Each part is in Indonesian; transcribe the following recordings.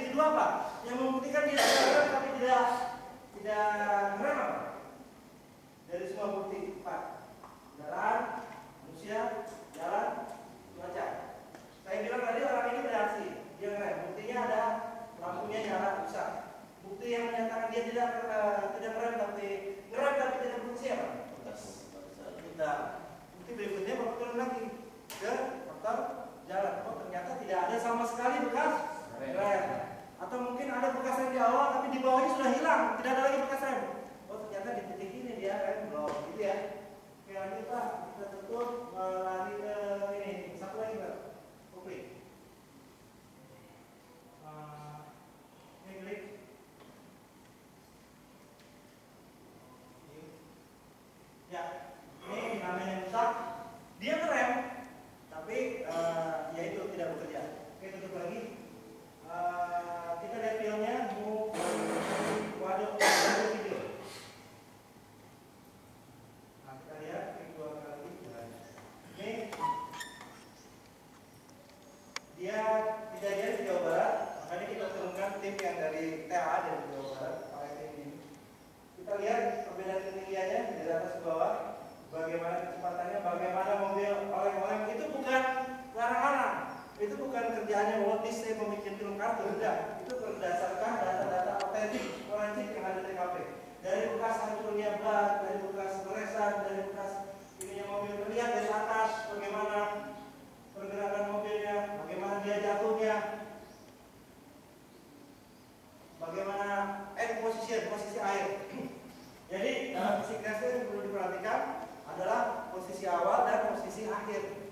itu apa? Yang membuktikan dia tidak ngerem tapi tidak ngerem apa? Dari semua bukti 4. Kendaraan, manusia, jalan, cuaca. Saya bilang tadi orang ini bereaksi, dia ngerem. Buktinya ada lampunya nyala rusak. Bukti yang menyatakan dia tidak ngerem tapi tidak berfungsi apa? Tidak. Bukti berikutnya baru turun lagi ke faktor jalan. Oh ternyata tidak ada sama sekali bekas rem. Atau mungkin ada bekas rem di awal tapi di bawahnya sudah hilang, tidak ada lagi bekas rem. Oh ternyata di titik ini dia rem belum, gitu ya. Oke lanjut Pak, kita tutup lari ke ini satu lagi Pak. Oke. Ini klik. Ya, ini namanya rusak. Dia ngerem, tapi ya itu tidak bekerja. Oke tutup lagi. Kita lihat filmnya, waduh video. Nah, kita lihat kedua kali. Ini dia kejadian di Jawa Barat, makanya kita turunkan tim yang dari TA dari Jawa Barat. Kita lihat perbedaan ketinggiannya dari atas ke bawah, bagaimana kecepatannya, bagaimana mobil oleng-oleng. Itu bukan larang-larang. Itu bukan kerjaannya Walt Disney membuat film kartun, tidak. Itu berdasarkan data-data otentik forensik yang ada di TKP. Dari bekas hancurnya ban, dari bekas goresan, dari bekas ininya mobil terlihat dari atas bagaimana pergerakan mobilnya, bagaimana dia jatuhnya, bagaimana posisi air. Jadi dalam fisik dasar yang perlu diperhatikan adalah posisi awal dan posisi akhir.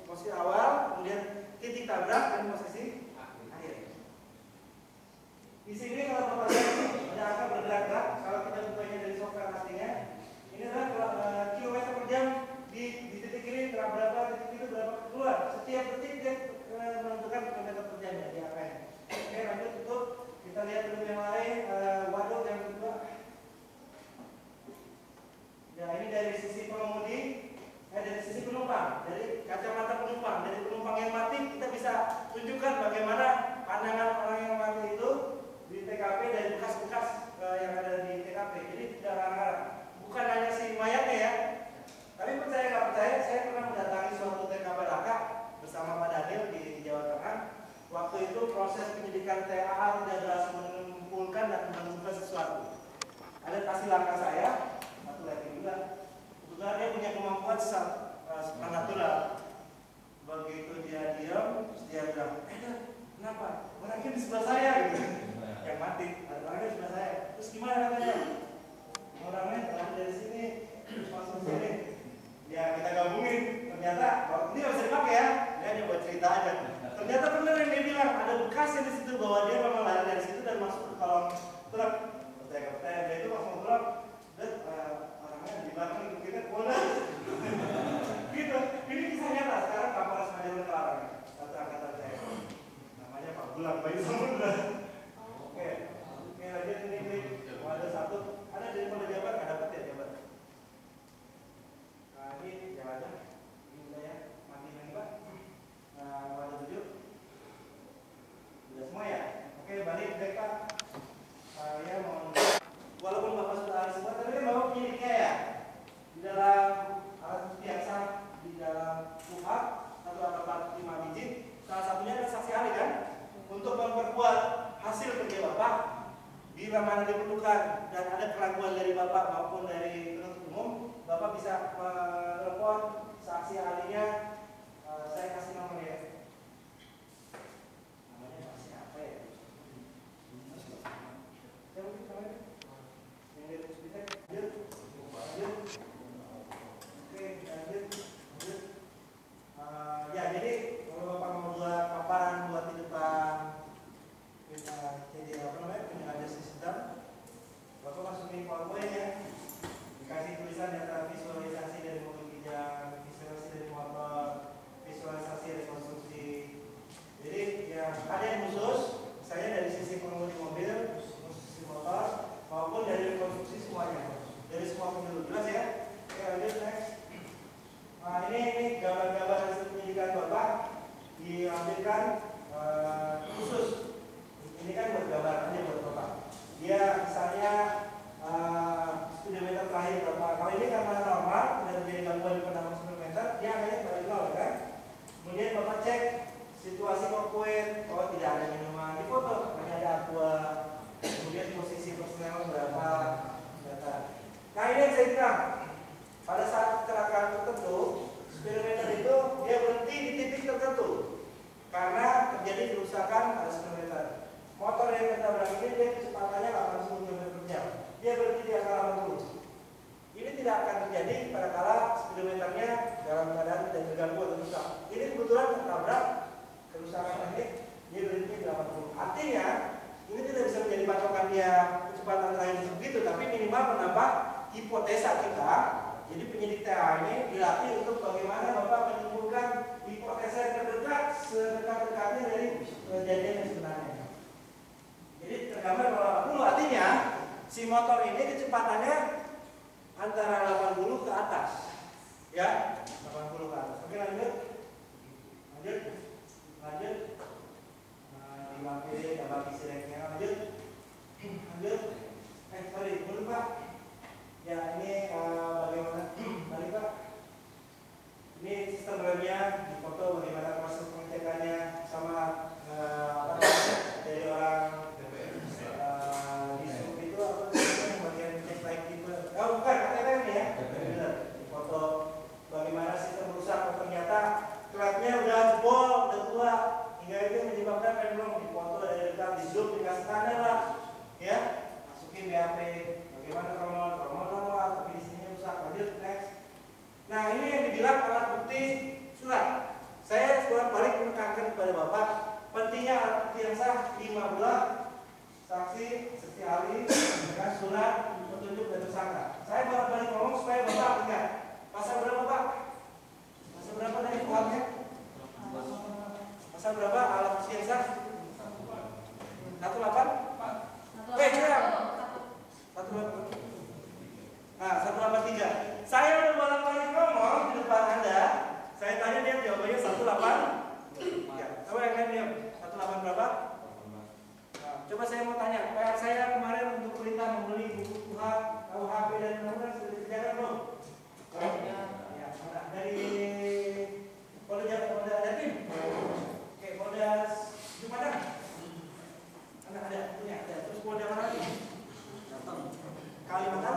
Posisi awal, kemudian titik tabrak dan posisi akhir. Di sini kalau Bapak lihat ada angka bergerak-gerak. Kalau kita bukanya dari software aslinya, ini adalah kilometer per jam di titik ini berapa titik itu berapa keluar. Setiap detik dia menentukan kilometer per jamnya di angka ini. Oke lanjut tutup. Kita lihat dulu yang lain. Waduh yang kedua. Ya ini dari sisi pengemudi. Dari sisi penumpang, dari kacamata penumpang, dari penumpang yang mati kita bisa tunjukkan bagaimana pandangan orang yang mati itu di TKP dari bekas-bekas yang ada di TKP. Jadi tidak larang-larang. Bukan hanya si mayatnya ya, tapi percaya nggak percaya, saya pernah mendatangi suatu TKP laka bersama Pak Daniel di Jawa Tengah. Waktu itu proses penyidikan TAA tidak berhasil mengumpulkan dan menemukan sesuatu. Ada hasil langkah saya, satu lagi juga. Kebetulan dia punya kemampuan supranatural. Begitu dia diam, terus dia bilang, kenapa? Orangnya di sebelah saya gitu. Yang mati, orangnya di sebelah saya. Terus gimana katanya? Orangnya dari sini, terus masuk sini. Ya kita gabungin. Ternyata, ini nggak bisa dipakai ya. Dia hanya buat cerita aja. Ternyata benar yang dia bilang, ada bekasnya di situ bahwa dia memang lari dari situ dan masuk ke kolong truk. Percaya dia itu masuk ke truk. Dan di belakang itu kita bola gitu. Ini kisah nyata. Sekarang Kapolres Majalengka Larang satu angkatan saya namanya Pak Bulang Bayu Samudra. Oke lanjut ini klik. Ada satu ada dari Polda Jabar nggak dapat ya Jabar. Nah ini jalannya ini udah ya mati lagi Pak. Nah ada 7 udah semua ya. Oke balik back Pak. Saya mau walaupun Bapak sudah ahli semua, tapi kan Bapak penyidiknya ya. Di dalam alat bukti yang sah, di dalam KUHP 145 biji, salah satunya adalah saksi ahli kan, untuk memperkuat hasil kerja Bapak bila mana diperlukan dan ada keraguan dari Bapak maupun dari penuntut umum, Bapak bisa menelepon saksi ahlinya. Saya kasih nomor ya. Namanya saksi apa ya? Saya mungkin namanya. Yang dari hospital, lanjut. Oke, lanjut. Ya, jadi kalau Bapak mau buat paparan buat di depan kita jadi apa namanya penyelenggara sistem, Bapak masukin PowerPoint ya. Dikasih tulisan data visualisasi dari mobil kijang, visualisasi dari motor, visualisasi rekonstruksi. Jadi ya ada yang khusus, saya dari sisi pengemudi mobil, sisi motor, maupun dari rekonstruksi semuanya, dari semua pemilu. Jelas ya? Oke lanjut next. Nah ini gambar-gambar hasil penyidikan Bapak diambilkan khusus. Ini kan situasi corporate, oh tidak ada minuman di foto, hanya ada aqua, kemudian posisi personel berapa, data. Nah ini yang saya bilang, pada saat kecelakaan tertentu, speedometer itu dia berhenti di titik tertentu karena terjadi kerusakan pada speedometer. Motor yang ketabrak ini dia kecepatannya 80 km/jam, dia berhenti di angka 80. Ini tidak akan terjadi pada kala speedometernya dalam keadaan tidak terganggu atau rusak. Ini kebetulan tertabrak kerusakan teknik, dia berhenti di 80. Artinya ini tidak bisa menjadi patokan dia kecepatan terakhir begitu, tapi minimal menambah hipotesa kita. Jadi penyidik TA ini dilatih untuk bagaimana Bapak menyimpulkan hipotesa yang terdekat sedekat-dekatnya dari kejadian yang sebenarnya. Jadi tergambar bahwa 80, artinya si motor ini kecepatannya antara 80 ke atas, ya, 80 ke atas. Oke, lanjut. Dimakai, bagi sireknya, lanjut. Sorry, dulu Pak. Ya, ini bagaimana? Mari Pak. Ini sistem remnya, di foto bagaimana proses pengecekannya sama dari orang itu apa yang bagian cek baik tipe. Oh bukan, KTM ya. Benar. Foto bagaimana sistem rusak, ternyata klepnya udah jebol, udah tua, hingga itu menyebabkan memang dipoto dari dekat, di zoom, dikasih tanda lah, ya. Masukin BAP, bagaimana tromol, tapi di sini rusak. Lanjut, next. Nah ini yang dibilang alat bukti surat. Saya bolak-balik menekankan kepada Bapak pentingnya alat bukti yang sah 15 saksi ahli dengan surat petunjuk dan tersangka. Saya bolak-balik ngomong supaya Bapak ingat. Pasal berapa Pak? Pasal berapa tadi kuhapnya? Pasal berapa alat bukti yang sah? 18? Tidak. 18. Nah, 183. Saya udah bolak-balik ngomong di depan Anda. Saya tanya dia jawabannya 18. Ya, coba yang lain diam. 18 berapa? Nah, coba saya mau tanya. PR saya kemarin untuk perintah membeli buku KUHP dan undang-undang sudah dikerjakan belum? Ya, dari Polda Jatim. Oke, Polda Jumadang. Ada, punya. Terus Polda mana lagi? Kalimantan.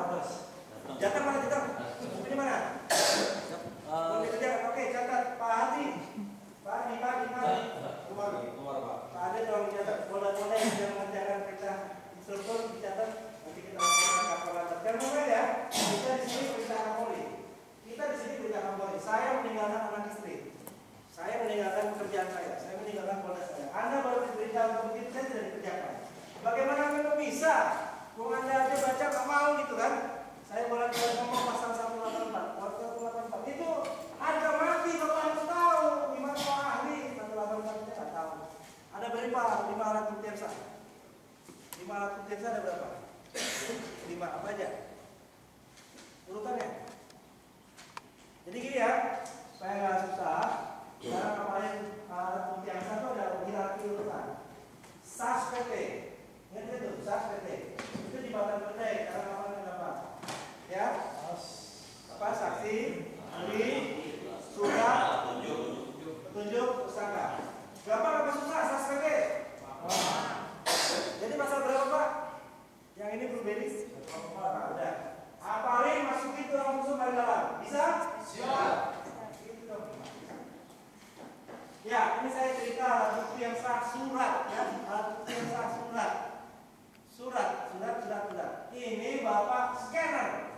Jatah mana Jatah? Bukunya mana? Boleh dikerjakan. Oke, catat Pak Hadi. Pak Pak Hadi tolong dicatat. Polda-polda yang sedang mengerjakan perintah instruktur dicatat. Nanti kita lakukan Kapolda. Dan mulai ya, kita di sini perintah Kapolri. Kita di sini perintah Kapolri. Saya meninggalkan anak istri. Saya meninggalkan pekerjaan saya. Saya meninggalkan Polda saya. Anda baru diberitahu untuk begitu, saya tidak dikerjakan. Bagaimana Anda bisa? Kok Anda aja baca nggak mau gitu kan? Saya bolak-balik ngomong pasal 184. Pasal 184 itu harga mati, Bapak harus tahu. Gimana Pak ahli? 184 itu nggak tahu. Ada berapa? 5 alat bukti yang sah. 5 alat bukti yang sah ada berapa? 5 apa aja? Urutannya. Jadi gini ya, supaya nggak susah. Karena kemarin alat bukti yang sah itu ada hierarki urutan. SAS PT. Ingat itu, SAS PT. Itu di Badan Petek, karena kemarin apa? Ya, apa saksi, ahli, surat, petunjuk, tersangka. Gampang apa susah SAS PT? Jadi pasal berapa Pak? Yang ini blueberry? Udah. Apalagi masukin tulang rusuk dari dalam. Bisa? Siap. Ya, ini saya cerita alat bukti yang sah surat ya, alat bukti yang sah surat. Surat. Ini Bapak scanner.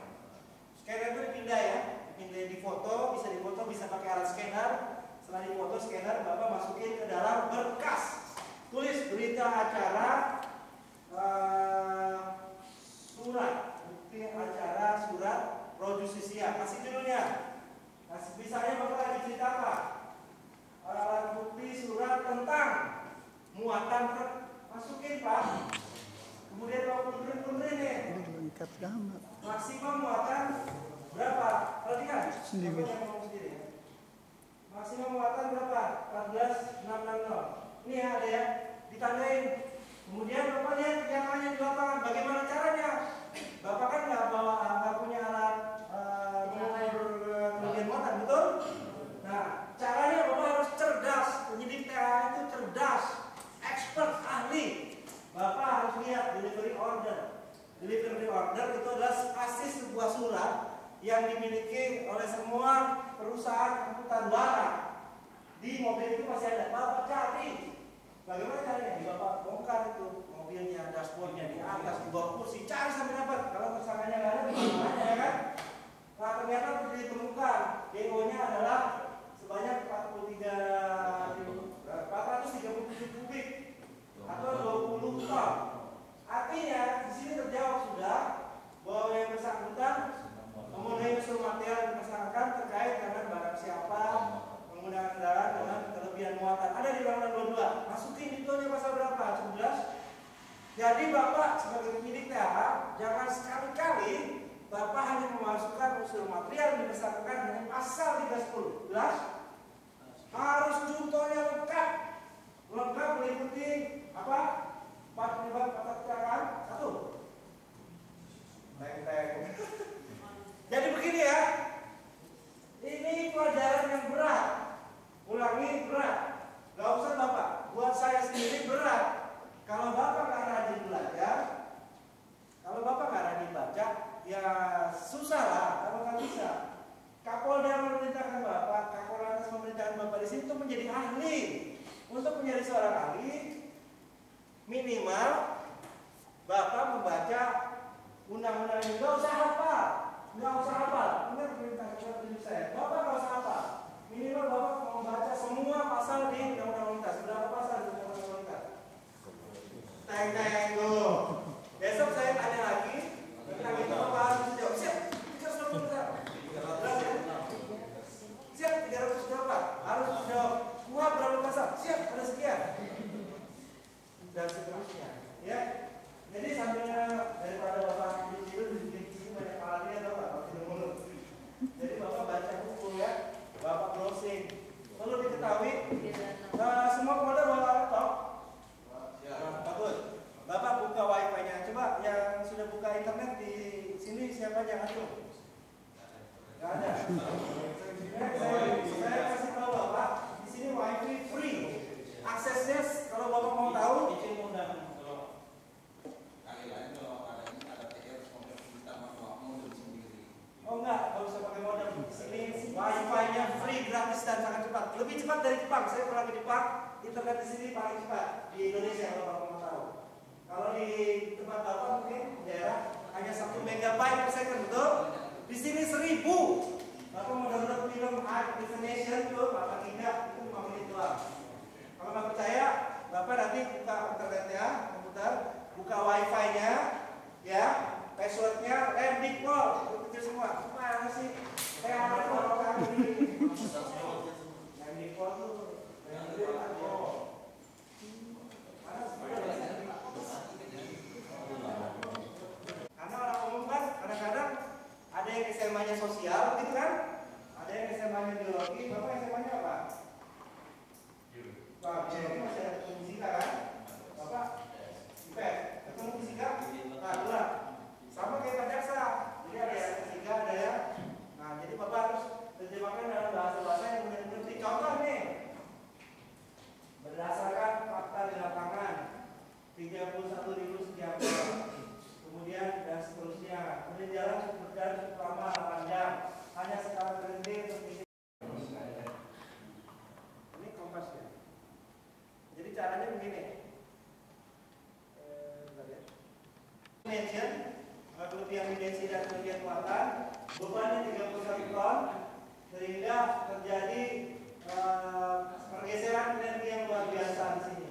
Scanner itu dipindah ya, dipindah di foto, bisa pakai alat scanner. Setelah di foto scanner, Bapak masukin ke dalam berkas. Tulis berita acara surat, bukti acara surat pro justisia. Kasih judulnya. Kasih misalnya Bapak lagi cerita apa? Alat bukti surat tentang muatan truk, masukin Pak. Kemudian kalau kunrin nih, maksimum muatan berapa? Perhatikan. Maksimum muatan berapa? 14.660. Ini ya ada ya, ditandain. Kemudian Bapak lihat kenyataannya di lapangan. Bagaimana caranya? Bapak kan nggak punya alat kemudian muatan, betul? Nah, caranya Bapak harus cerdas. Penyidik TA itu cerdas. Delivery order itu adalah pasti sebuah surat yang dimiliki oleh semua perusahaan angkutan barang. Di mobil itu masih ada. Bapak cari. Bagaimana caranya? Bapak bongkar itu mobilnya, dashboardnya di atas, di bawah kursi, cari sampai dapat. Kalau tersangkanya nggak ada, bagaimana ya kan? Nah ternyata ditemukan DO-nya adalah sebanyak 437 kubik atau 20 ton. Artinya di sini terjawab sudah bahwa yang bersangkutan memenuhi unsur material yang dipersangkakan terkait dengan barang siapa menggunakan kendaraan dengan kelebihan muatan. Ada di Undang-Undang 22. Masukin detailnya pasal berapa? 11. Jadi Bapak sebagai penyidik TAH jangan sekali-kali Bapak hanya memasukkan unsur material yang dipersangkakan dengan pasal 310. Jelas? Harus contohnya lengkap meliputi apa? 4 penyebab kecelakaan 1. Jadi begini ya, ini pelajaran yang berat. Ulangi berat. Gak usah Bapak, buat saya sendiri berat. Kalau Bapak gak rajin belajar, kalau Bapak gak rajin baca, ya susah lah kalau nggak bisa. Kapolda memerintahkan Bapak, Kapolres memerintahkan Bapak di sini untuk menjadi ahli. Untuk menjadi seorang ahli, minimal Bapak membaca undang-undang ini. Nggak usah hafal, nggak usah hafal. Ingat perintah saya, Bapak nggak usah hafal. Minimal Bapak membaca semua pasal di undang-undang lalu lintas. Berapa pasal di undang-undang lalu lintas? Teng-teng. Besok saya tanya lagi tentang itu, Bapak harus jawab. Siap, 300 berapa? Siap, 300 berapa? Harus jawab. Kuat berapa pasal? Siap, ada sekian. Dan seterusnya. Ya. Jadi sambil daripada Bapak tidur di sini banyak palanya, atau Bapak tidur mulu. Jadi Bapak baca buku ya, Bapak browsing. Perlu diketahui, semua Polda bawa laptop. Bagus. Bapak buka wifi-nya. Coba yang sudah buka internet di sini siapa yang ngatur? Gak ada. Saya kasih tahu Bapak, di sini wifi free. Aksesnya kalau Bapak mau tahu, oh enggak usah pakai modem. Di sini wifi-nya free, gratis dan sangat cepat. Lebih cepat dari Jepang. Saya pernah ke Jepang, internet di sini paling cepat di Indonesia kalau Bapak mau tahu. Kalau di tempat Bapak mungkin daerah hanya 1 megabyte per second, betul? Di sini 1000. Bapak mau download film High Definition tuh, Bapak tidak, itu 5 menit doang. Kalau nggak percaya, Bapak nanti buka internetnya, komputer, buka wifi-nya, ya, passwordnya, dikpol, itu kecil semua. Mana sih? Saya ada kalau kami dikpol tuh, karena orang umum kan kadang-kadang ada yang SMA-nya sosial, gitu kan? Ada yang SMA-nya biologi, Bapak SMA-nya apa? Wah, biologi masih ada ketemu fisika kan? Bapak? IPS, ketemu fisika? Nah, dua. Sama kayak Pak Jaksa. Jadi ada yang fisika, ada yang. Nah, jadi Bapak harus terjemahkan dalam bahasa-bahasa yang mudah dimengerti. Contoh nih, berdasarkan fakta di lapangan, 31.000 sekian ton. Kemudian dan seterusnya. Kemudian jalan berjalan cukup lama 8 jam. Hanya sekali berhenti untuk ini kompasnya. Jadi caranya begini. Mention kelebihan dimensi dan kelebihan muatan, bebannya 31 ton, sehingga terjadi pergeseran energi yang luar biasa di sini.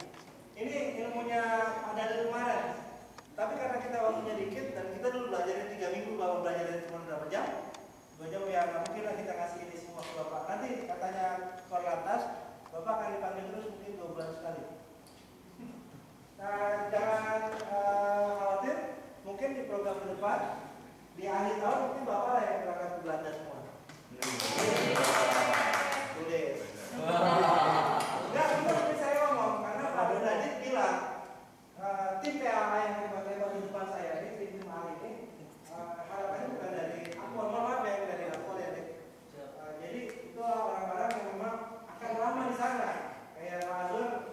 Ini ilmunya ada dari kemarin. Tapi karena kita waktunya dikit dan kita dulu belajarnya 3 minggu, Bapak belajarnya cuma berapa jam? 2 jam ya, nggak mungkin lah kita kasih ini semua ke Bapak. Nanti katanya Korlantas, Bapak akan dipanggil terus mungkin 2 bulan sekali. Nah, jangan khawatir, mungkin di program ke depan, di akhir tahun mungkin Bapak lah yang berangkat ke Belanda semua. Boleh. Enggak, itu saya ngomong, karena Pak Donadit bilang, tim PAA yang hebat-hebat di depan saya ini, tim ahli ini, harapannya bukan dari aku, maaf ya dari aku ya. Jadi itu orang-orang yang memang akan lama di sana, kayak Pak Azul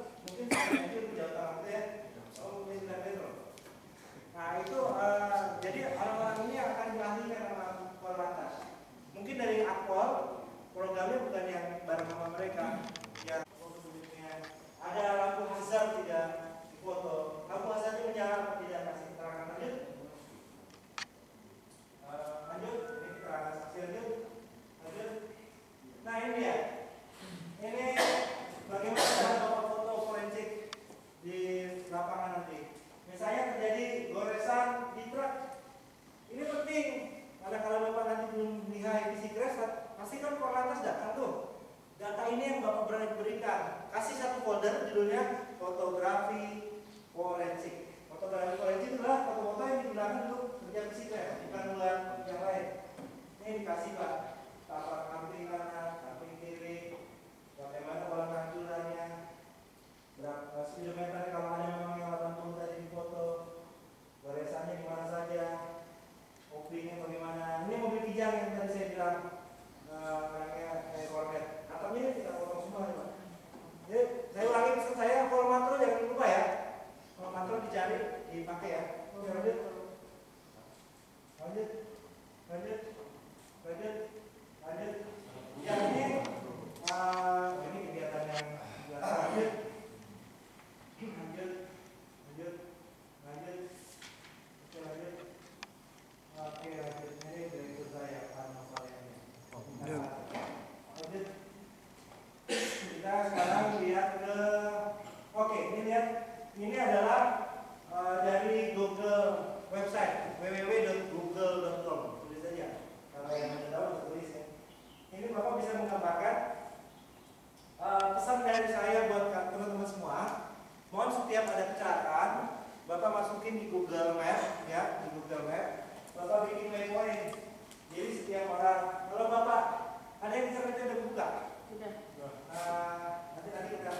aplikasikan. Kasih satu folder judulnya fotografi forensik. Fotografi forensik itu adalah foto-foto yang digunakan untuk kerja fisika, bukan buat yang lain. Ini dikasih Pak, tapak samping kanan, samping kiri, bagaimana pola hancurannya, berapa speedometer kalau ada memang yang 80 tadi di foto, goresannya di mana saja, OP-nya bagaimana. Ini mobil kijang yang tadi saya bilang kayak Corvette. Atapnya kita potong semua ya Pak. Jadi saya ulangi pesan saya, kalau makro jangan lupa ya. Kalau makro dicari, dipakai ya. Oke, lanjut. Ya ini kegiatan yang biasa. Lanjut. Oke, lanjut. Ini direktur saya Pak masalahnya. Lanjut. Kita sekarang lihat ke, oke, ini lihat, ini adalah dari Google website www.google.com. Tulis saja. Kalau yang tidak tahu tulis ya. Ini Bapak bisa menggambarkan pesan dari saya buat teman-teman semua. Mohon setiap ada kecelakaan, Bapak masukin di Google Map ya, di Google Map. Bapak bikin waypoint. Jadi setiap orang, kalau Bapak ada yang internetnya udah buka? Sudah. Nanti kita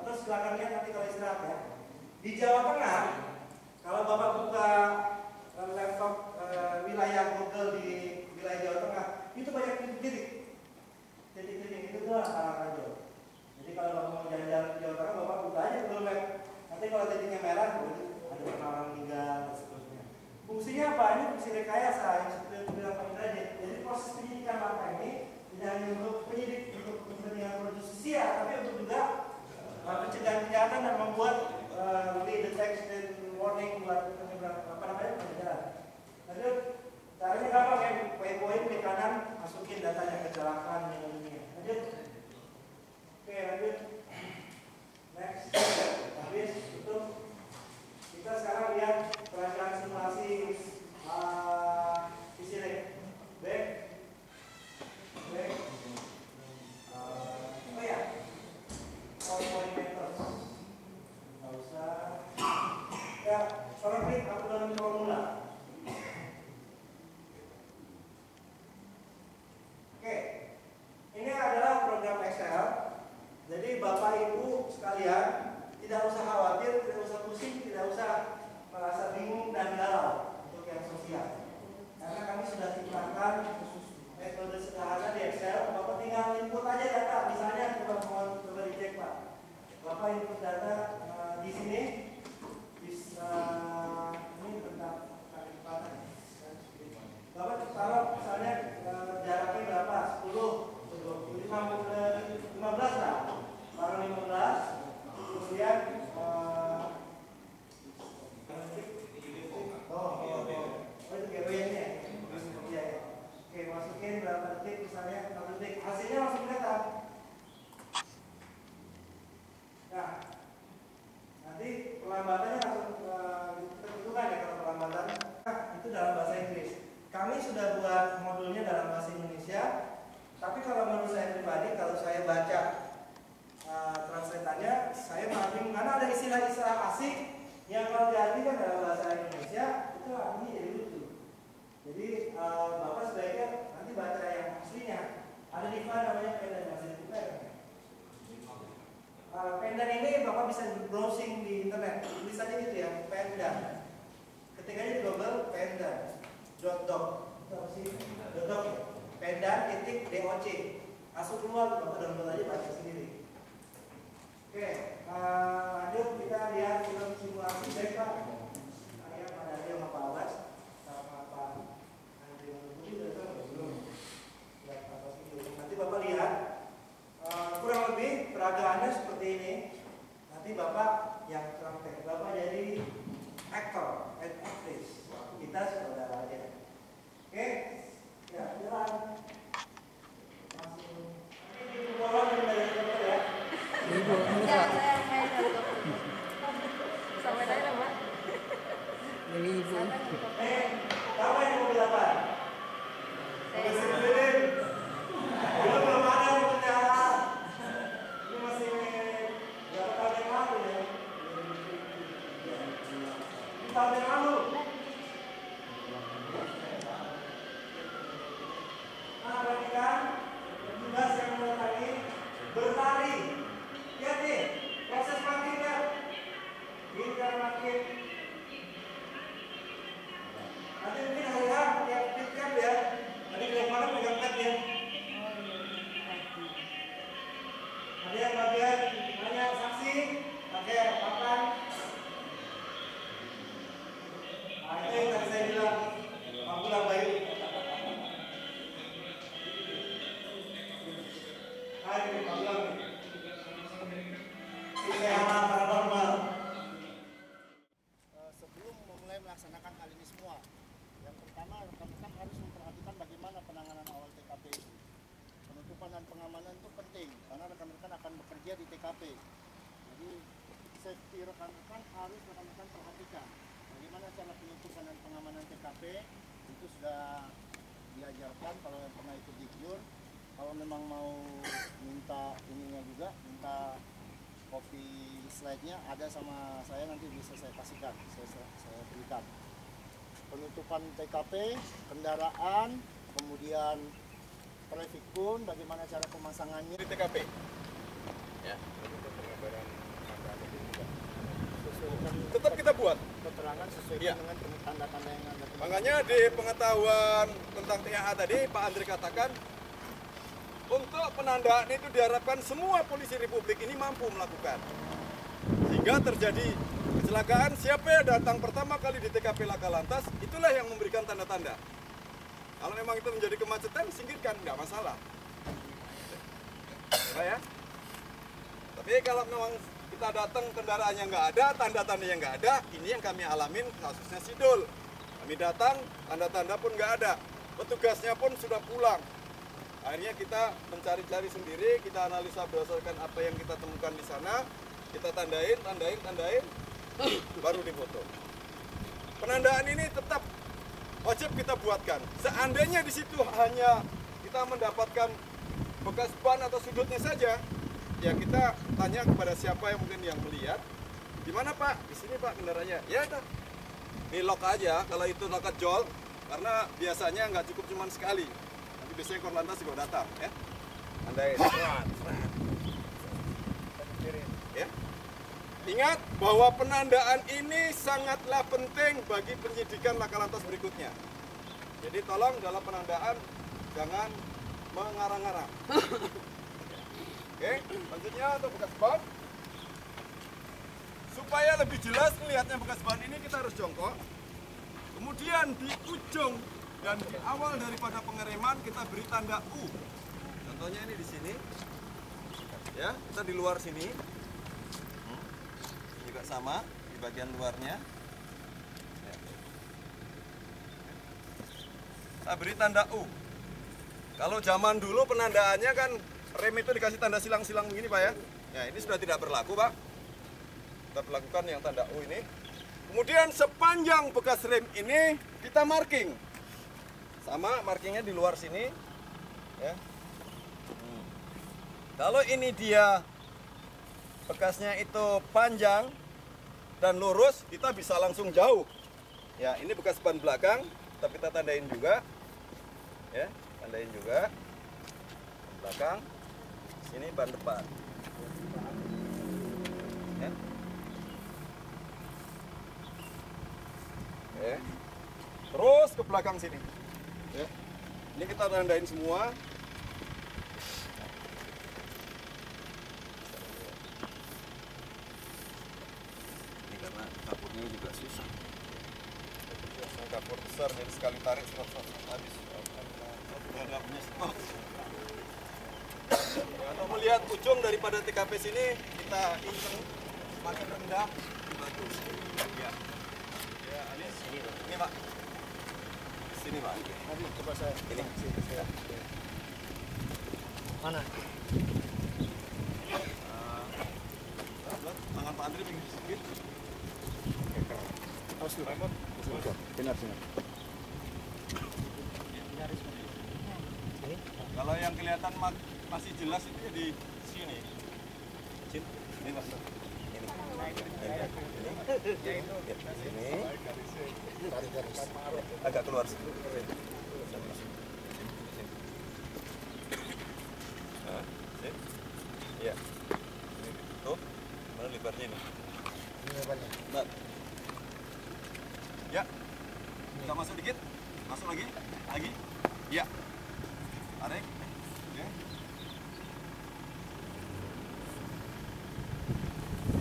atau silakan lihat nanti kalau istirahat ya. Di Jawa Tengah, kalau Bapak buka laptop wilayah Google di wilayah Jawa Tengah, itu banyak titik-titik. Titik-titik itu tuh arah radio. Jadi kalau Bapak mau jalan-jalan ke Jawa Tengah, Bapak buka aja Google Map. Nanti kalau titiknya merah, ada orang meninggal dan seterusnya. Fungsinya apa? Ini fungsi rekayasa yang seperti bilang Pak Indra. Jadi proses penyidikan langkah ini tidak hanya untuk penyidik untuk kepentingan justisia, tapi untuk juga pencegahan kejahatan dan membuat early detection warning buat apa namanya pencegahan. Lanjut, caranya gampang ya, waypoint di kanan masukin datanya kecelakaan yang dunia. Lanjut, oke lanjut, next, habis tutup. Kita sekarang lihat pelajaran simulasi fisik. Baik. Oh ya, PowerPoint methods. Nggak usah. Ya, sekarang klik aku dalam formula. Oke, ini adalah program Excel. Jadi Bapak Ibu sekalian tidak usah khawatir, tidak usah pusing, tidak usah merasa bingung dan galau untuk yang sosial. Karena kami sudah ciptakan metode sederhana di Excel. Bapak tinggal input aja data. Misalnya coba dicek Pak. Bapak input data di sini bisa ini tentang kecepatan. Bapak taruh misalnya jaraknya berapa? 10, 20, 15 lah. Baru 15. Kemudian itu GW-nya. Oke, masukin berapa detik misalnya 6 detik. Hasilnya langsung kelihatan. Nah, nanti perlambatannya langsung tertentukan ya kalau perlambatan. Nah, itu dalam bahasa Inggris. Kami sudah buat modulnya dalam bahasa Indonesia. Tapi kalau menurut saya pribadi, kalau saya baca translatannya, saya malah bingung karena ada istilah-istilah asing yang kalau diartikan dalam bahasa Indonesia itu artinya jadi lucu. Jadi Bapak sebaiknya nanti baca yang aslinya. Ada di mana namanya pendan, masih dibuka. Pendan ini Bapak bisa browsing di internet. Tulis aja gitu ya, pendan. Ketik aja di Google pendan. .doc. .doc. Pendan titik .doc. Masuk keluar, Bapak download aja baca sendiri. Oke, lanjut kita lihat film simulasi. Baik Pak. Saya pada dia sama Pak Abbas sama Pak Andri Mungkin belum. Nanti Bapak lihat kurang lebih peragaannya seperti ini. Nanti Bapak yang praktek, Bapak jadi aktor, aktris. Kita saudara aja. Oke, ya jalan. Langsung. Ini bolong dari ya. Ya, saya tahun yang lalu. Nah, perhatikan petugas yang mendatangi berlari. Lihat nih, proses makin ya. Ini kan makin. Nanti mungkin hari pakai pickup ya. Tadi kemarin pegang pet ya. Ada yang bagian nanya saksi pakai papan. Nah, itu yang tadi saya bilang Abdullah Bayu. Hai, Abdullah. Ini hal paranormal. Sebelum memulai melaksanakan hal ini semua, yang pertama rekan-rekan harus memperhatikan bagaimana penanganan awal TKP itu. Penutupan dan pengamanan itu penting karena rekan-rekan akan bekerja di TKP. Jadi safety rekan-rekan harus rekan-rekan perhatikan. Bagaimana cara penutupan dan pengamanan TKP itu sudah diajarkan kalau yang pernah ikut Dikjur. Kalau memang mau minta ininya juga, minta kopi slide-nya ada sama saya, nanti bisa saya kasihkan, saya berikan. Penutupan TKP, kendaraan, kemudian traffic pun, bagaimana cara pemasangannya di TKP. Ya. Tetap kita buat keterangan sesuai ya. dengan tanda-tanda yang ada. Makanya di pengetahuan tentang THA tadi Pak Andri katakan untuk penandaan itu diharapkan semua polisi Republik ini mampu melakukan. Sehingga terjadi kecelakaan, siapa yang datang pertama kali di TKP laka lantas, itulah yang memberikan tanda-tanda. Kalau memang itu menjadi kemacetan, singkirkan, nggak masalah. Ya. Tapi kalau memang kita datang kendaraannya nggak ada, tanda-tandanya nggak ada, ini yang kami alamin kasusnya Sidul. Kami datang, tanda-tanda pun nggak ada, petugasnya pun sudah pulang. Akhirnya kita mencari-cari sendiri, kita analisa berdasarkan apa yang kita temukan di sana, kita tandain, baru difoto. Penandaan ini tetap wajib kita buatkan. Seandainya di situ hanya kita mendapatkan bekas ban atau sudutnya saja, ya kita tanya kepada siapa yang mungkin yang melihat. Di mana Pak? Di sini Pak kendaraannya. Ya itu. Ini lock aja, kalau itu lock jol, karena biasanya nggak cukup cuma sekali. Biasanya Korlantas juga datang, ya. Andain. Ya. Ingat bahwa penandaan ini sangatlah penting bagi penyidikan laka lantas berikutnya. Jadi tolong dalam penandaan jangan mengarang-arang. Oke, selanjutnya untuk bekas ban. Supaya lebih jelas melihatnya bekas ban ini kita harus jongkok. Kemudian di ujung dan di awal daripada pengereman kita beri tanda U. Contohnya ini di sini. Ya, kita di luar sini. Ini juga sama di bagian luarnya. Ya. Kita beri tanda U. Kalau zaman dulu penandaannya kan rem itu dikasih tanda silang-silang begini Pak ya. Ya, ini sudah tidak berlaku Pak. Kita berlakukan yang tanda U ini. Kemudian sepanjang bekas rem ini kita marking. Sama markingnya di luar sini ya. Kalau ini dia bekasnya itu panjang dan lurus, kita bisa langsung jauh ya. Ini bekas ban belakang, tapi kita tandain juga ya, tandain juga ban belakang. Sini ban depan ya. Oke. Terus ke belakang sini ya. Ini kita tandain semua. Ini karena kapurnya juga susah. Kapur besar jadi sekali tarik habis. Nggak punya stok. Untuk melihat ujung daripada TKP sini kita inceng semakin rendah bagus. Ya. Ya, ini Pak. Sini Pak. Tadi coba saya Ini. saya. Mana? Tangan Pak Andri pinggir sedikit. Harus dulu. Benar. Kalau yang kelihatan masih jelas itu ya di sini. Ini Pak. Ini. Sini. Agak keluar sedikit. Nah, sini. Iya. Tuh, mana lebarnya ini? Ini lebarnya. Bentar. Ya. Kita masuk dikit. Masuk lagi. Lagi. Ya. Tarik. Oke.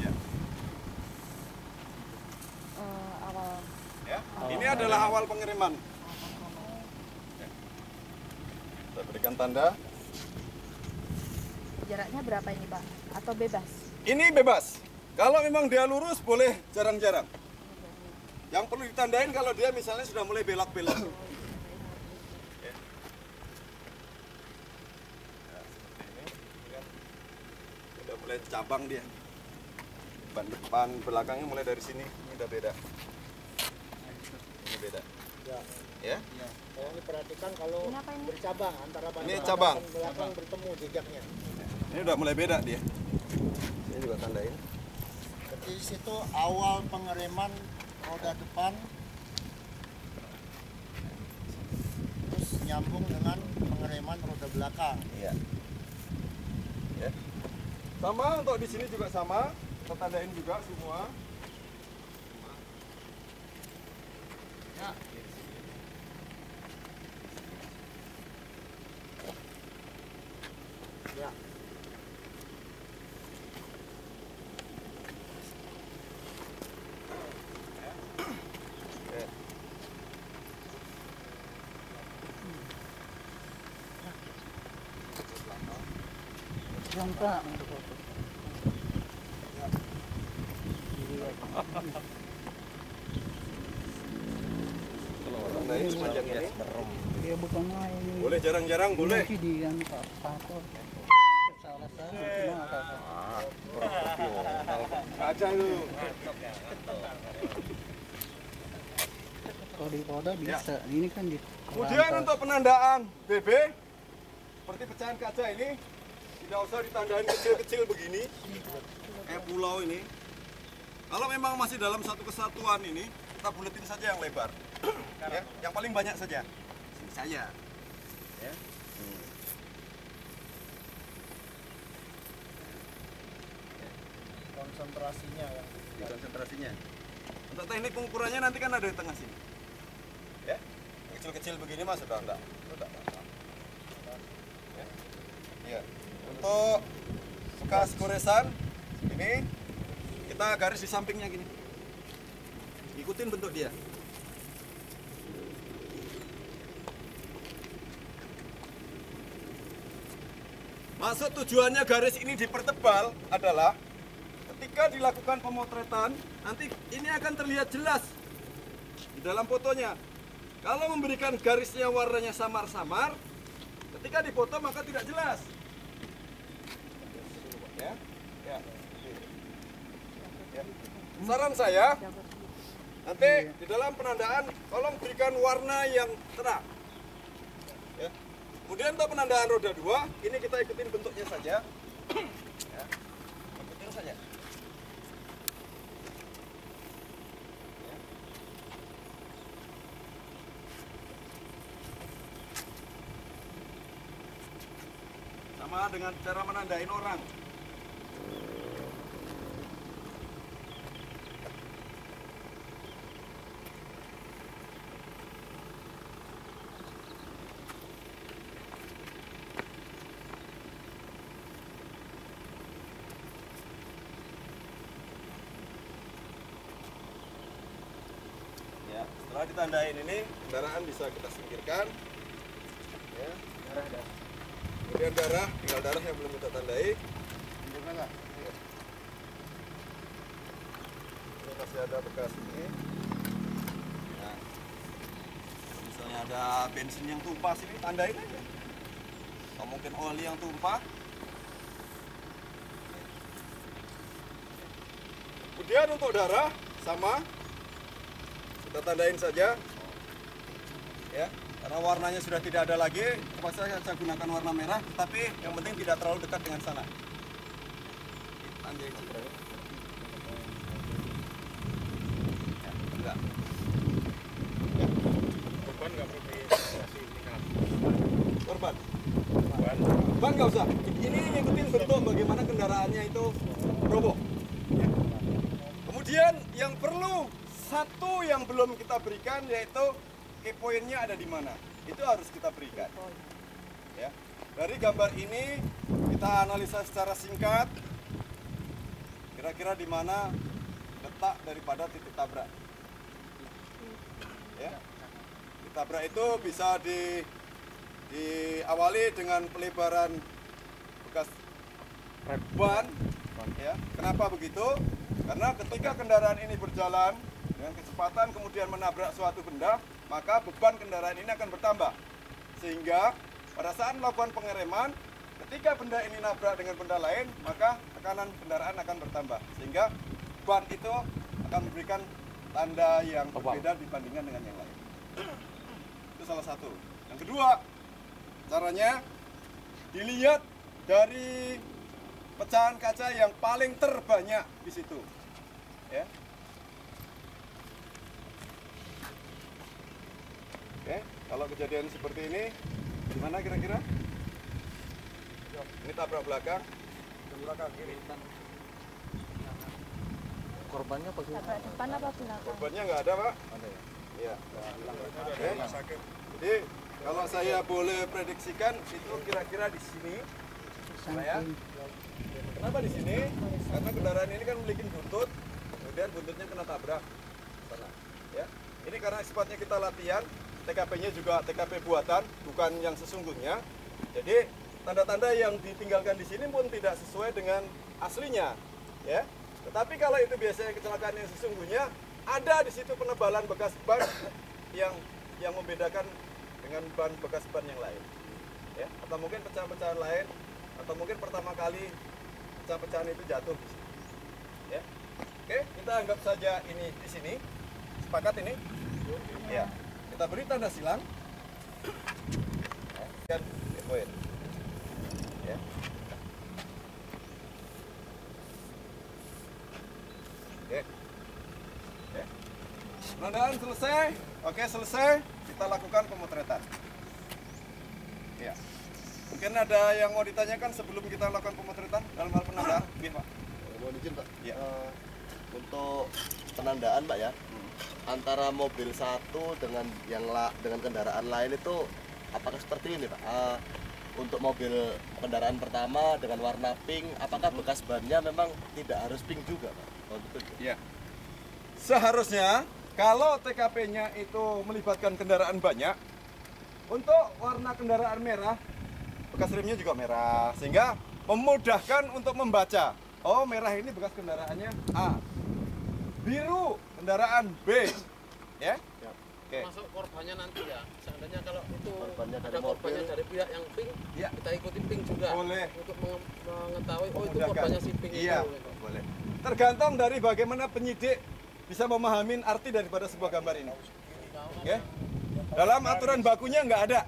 Ya. Awal. Ya. Ini adalah awal pengiriman. Ya. Kita berikan tanda. Jaraknya berapa ini Pak? Atau bebas? Ini bebas. Kalau memang dia lurus boleh jarang-jarang. Yang perlu ditandain kalau dia misalnya sudah mulai belok-belok. Ya. Ya, seperti ini. Kan. Udah mulai cabang dia. Ban depan, belakangnya mulai dari sini. Ini udah beda. Ini beda. Ya. Ya. Ya. Tolong diperhatikan kalau Ini apa ini? bercabang antara ban Ini depan cabang. dan belakang bertemu jejaknya. Ini udah mulai beda dia. Ini juga tandain. Jadi di situ awal pengereman roda depan, terus nyambung dengan pengereman roda belakang. Iya. Ya. Sama untuk di sini juga sama. Kita tandain juga semua. Ya. Ya. Yang Pak. Tandain semacam ini. Dia bukan main ini. Boleh jarang-jarang boleh. Ini di kan Pak Pastor. Salah Kaca lu. Kalau di roda bisa. Ini kan di. Kemudian untuk penandaan BB seperti pecahan kaca ini tidak usah ditandain kecil-kecil begini kayak pulau ini. Kalau memang masih dalam satu kesatuan ini kita buletin saja yang lebar. Ya, yang paling banyak saja. Sini saja. Ya. Konsentrasinya yang Di konsentrasinya. Untuk teknik pengukurannya nanti kan ada di tengah sini. Ya. Kecil-kecil begini mas sudah enggak. Ya. Iya. Untuk bekas goresan ini kita garis di sampingnya gini. Ikutin bentuk dia. Maksud tujuannya garis ini dipertebal adalah ketika dilakukan pemotretan, nanti ini akan terlihat jelas di dalam fotonya. Kalau memberikan garisnya warnanya samar-samar, ketika difoto maka tidak jelas. Ya, ya. Ya. Saran saya, nanti di dalam penandaan tolong berikan warna yang terang. Ya. Kemudian untuk penandaan roda 2, ini kita ikutin bentuknya saja. Ya. Ikutin saja. Sama dengan cara menandain orang. Ya, setelah ditandain ini, kendaraan bisa kita singkirkan. Ya. Kemudian darah, tinggal darah yang belum kita tandai. Ya. Ini masih ada bekas ini. Nah, kalau misalnya ada bensin yang tumpah sini, tandain aja. Atau mungkin oli yang tumpah. Kemudian untuk darah, sama. Kita tandain saja. Ya. Karena warnanya sudah tidak ada lagi, terpaksa saya gunakan warna merah, tapi yang penting tidak terlalu dekat dengan sana. Tandai. nggak usah. Ini ngikutin bentuk bagaimana kendaraannya itu roboh. Ya. Kemudian yang perlu satu yang belum kita berikan yaitu key point-nya ada di mana. Itu harus kita berikan. Ya. Dari gambar ini kita analisa secara singkat kira-kira di mana letak daripada titik tabrak. Ya. Titik tabrak itu bisa diawali dengan pelebaran bekas ban. Ya. Kenapa begitu? Karena ketika kendaraan ini berjalan dengan kecepatan kemudian menabrak suatu benda, maka beban kendaraan ini akan bertambah. Sehingga pada saat melakukan pengereman, ketika benda ini nabrak dengan benda lain, maka tekanan kendaraan akan bertambah. Sehingga ban itu akan memberikan tanda yang berbeda dibandingkan dengan yang lain. Itu salah satu. Yang kedua, caranya dilihat dari pecahan kaca yang paling terbanyak di situ. Ya. Oke, kalau kejadian seperti ini, gimana kira-kira? Ini tabrak belakang, belakang kiri. Korbannya apa sih? Tabrak depan apa belakang? Korbannya nggak ada, Pak? Ada ya? Iya. Oke. Jadi kalau saya boleh prediksikan itu kira-kira di sini. Ya. Kenapa di sini? Karena kendaraan ini kan memiliki buntut, kemudian buntutnya kena tabrak sana. Ya. Ini karena sifatnya kita latihan, TKP-nya juga TKP buatan, bukan yang sesungguhnya. Jadi tanda-tanda yang ditinggalkan di sini pun tidak sesuai dengan aslinya, ya. Tetapi kalau itu biasanya kecelakaan yang sesungguhnya, ada di situ penebalan bekas ban yang membedakan dengan ban bekas ban yang lain, ya. Atau mungkin pecahan-pecahan lain, atau mungkin pertama kali pecahan-pecahan itu jatuh di sini, ya. Oke, kita anggap saja ini di sini, sepakat ini, ya. Kita beri tanda silang, dan poin. Ya. Oke. Oke. Penandaan selesai. Oke, selesai. Kita lakukan pemotretan. Ya. Mungkin ada yang mau ditanyakan sebelum kita lakukan pemotretan dalam hal penandaan? Iya, Pak. Mohon izin, Pak. Ya. Untuk penandaan, Pak ya. Antara mobil satu dengan dengan kendaraan lain itu apakah seperti ini, Pak? Untuk mobil kendaraan pertama dengan warna pink, apakah bekas bannya memang tidak harus pink juga, Pak? Oh, betul. Ya. Seharusnya kalau TKP-nya itu melibatkan kendaraan banyak, untuk warna kendaraan merah, bekas remnya juga merah, sehingga memudahkan untuk membaca. Oh, merah ini bekas kendaraannya A. Biru kendaraan B, ya. Oke. Masuk korbannya nanti ya. Seandainya kalau itu Korbannya dari ada korbannya mobil. dari pihak yang pink, Ya. kita ikuti pink juga. Boleh. Untuk mengetahui oh itu Memudahkan. korbannya si pink Iya, itu. Gitu. boleh. Tergantung dari bagaimana penyidik bisa memahami arti daripada sebuah gambar ini. Oke. Dalam aturan bakunya nggak ada.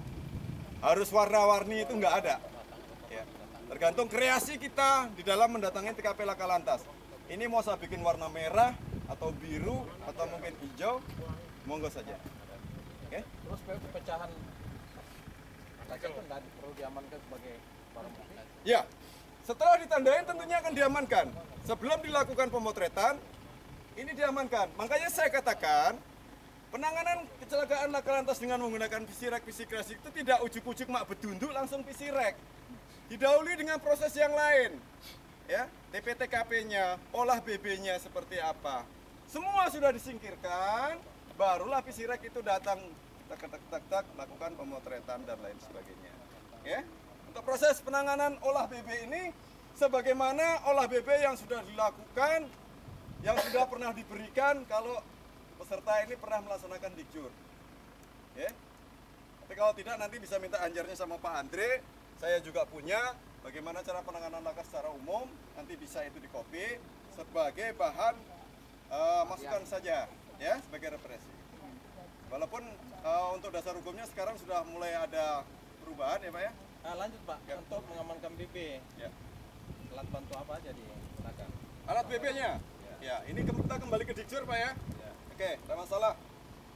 Harus warna-warni itu nggak ada. Ya. Tergantung kreasi kita di dalam mendatangi TKP Laka Lantas. Ini mau saya bikin warna merah atau biru atau mungkin hijau, monggo saja. Oke. Terus pecahan kaca itu nggak perlu diamankan sebagai barang bukti? Ya, setelah ditandain tentunya akan diamankan. Sebelum dilakukan pemotretan, ini diamankan. Makanya saya katakan, penanganan kecelakaan laka lantas dengan menggunakan visirek itu tidak ujuk-ujuk mak bedunduk langsung visirek. Didahului dengan proses yang lain. Ya, TPTKP-nya, olah BB-nya seperti apa. Semua sudah disingkirkan, barulah visirek itu datang tak lakukan pemotretan dan lain sebagainya. Ya. Untuk proses penanganan olah BB ini sebagaimana olah BB yang sudah dilakukan, yang sudah pernah diberikan kalau peserta ini pernah melaksanakan dikjur. Ya. Tapi kalau tidak nanti bisa minta anjarnya sama Pak Andre. Saya juga punya bagaimana cara penanganan laka secara umum, nanti bisa itu dikopi sebagai bahan masukan saja, ya, sebagai referensi. Walaupun untuk dasar hukumnya sekarang sudah mulai ada perubahan ya Pak ya. Lanjut Pak, Ya. untuk mengamankan BB, Ya. alat bantu apa aja digunakan? Alat BB-nya. Ya, ini kita kembali ke dikjur Pak ya. Oke, tidak masalah.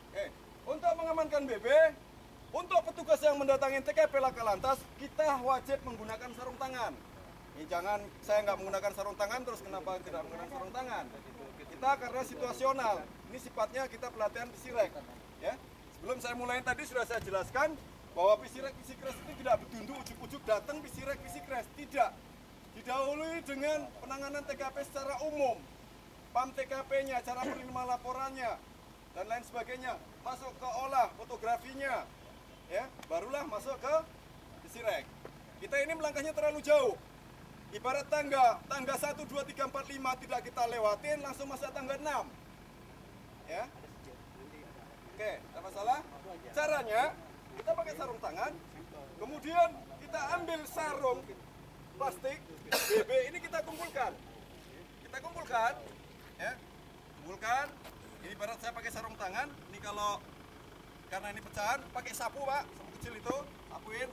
Oke, untuk mengamankan BB, Untuk petugas yang mendatangi TKP laka lantas, kita wajib menggunakan sarung tangan. Ini jangan saya nggak menggunakan sarung tangan, terus kenapa tidak menggunakan sarung tangan? Kita karena situasional. Ini sifatnya kita pelatihan Pisirek. Ya. Sebelum saya mulai tadi sudah saya jelaskan bahwa Pisirek Pisikres itu tidak berdundu ujuk-ujuk datang Pisirek Pisikres, tidak. Didahului dengan penanganan TKP secara umum, PAM TKP-nya, cara menerima laporannya, dan lain sebagainya. Masuk ke olah fotografinya, ya, barulah masuk ke Pisirek. Kita ini melangkahnya terlalu jauh. Ibarat tangga 1, 2, 3, 4, 5 tidak kita lewatin, langsung masuk tangga 6. Ya. Oke, ada masalah? Caranya, kita pakai sarung tangan, kemudian kita ambil sarung plastik, BB ini kita kumpulkan. Kita kumpulkan, ya. Kumpulkan. Ini ibarat saya pakai sarung tangan, ini kalau karena ini pecahan, pakai sapu, Pak, sapu kecil itu, sapuin,